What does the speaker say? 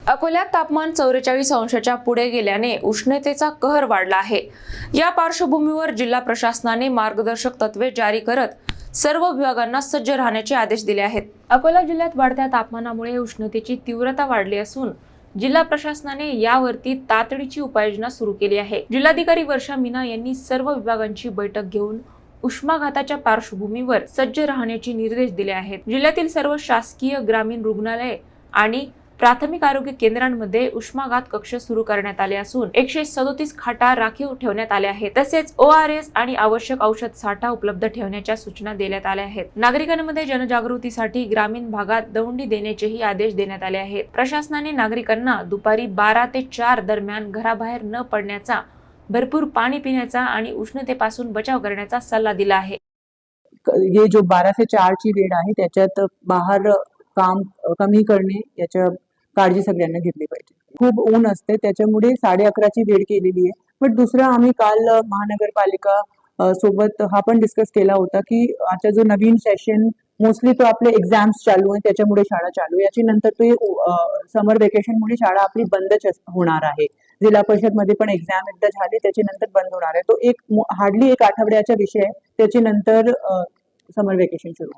अकोल्यात तापमान 44 अंशाच्या पुढे गेल्याने उष्णतेचा कहर वाढला आहे। या पार्श्वभूमीवर जिल्हा प्रशासनाने मार्गदर्शक तत्वे जारी करत सर्व विभागांना सज्ज राहण्याचे आदेश दिले आहेत। अकोला जिल्ह्यात वाढत्या तापमानामुळे उष्णतेची तीव्रता वाढली असून जिल्हा प्रशासनाने यावरती तातडीची उपाययोजना सुरू केली आहे। जिल्हाधिकारी वर्षा मीना यांनी सर्व विभागांची बैठक घेऊन उष्माघाताच्या पार्श्वभूमीवर सज्ज राहण्याचे निर्देश दिले आहेत। जिल्ह्यातील सर्व शासकीय ग्रामीण रुग्णालय आणि प्राथमिक आरोग्य केंद्रांमध्ये उष्माघात कक्ष सुरू करण्यात आले असून 137 खाटा राखीव ठेवण्यात आल्या आहेत। तसेच ORS आणि आवश्यक औषध साठा उपलब्ध ठेवण्याच्या सूचना देण्यात आल्या आहेत। नागरिकांमध्ये जनजागृतीसाठी ग्रामीण भागात दौंडी देण्याचेही आदेश देण्यात आले आहेत। प्रशासनाने नागरिकांना दुपारी 12 ते 4 दरम्यान घराबाहेर न पडण्याचा, भरपूर पाणी पिण्याचा आणि उष्णतेपासून बचाव करण्याचा सल्ला दिला आहे। ये जो 12 से 4 ची वेळ आहे त्याच्यात बाहेर काम कमी करणे याच्या काळजी सगळ्यांना घेतली पाहिजे। खूप ऊन असते त्याच्यामुळे 11:30 ची वेळ केलेली आहे। पण दुसरं आम्ही काल महानगरपालिका सोबत हा पण डिस्कस केला होता की आता जो नवीन सेशन मोस्टली तो आपले एक्झाम्स चालू आहे त्याच्यामुळे शाळा चालू आहे, याची नंतर तो समर वेकेशनमुळे शाळा आपली बंदच होणार आहे। जिल्हा परिषद मध्ये पण एक्झाम एकदा झाले त्याची नंतर बंद होणार आहे। तो एक हार्डली 1 आठवड्याचा विषय आहे, त्याची नंतर समर वेकेशन सुरू।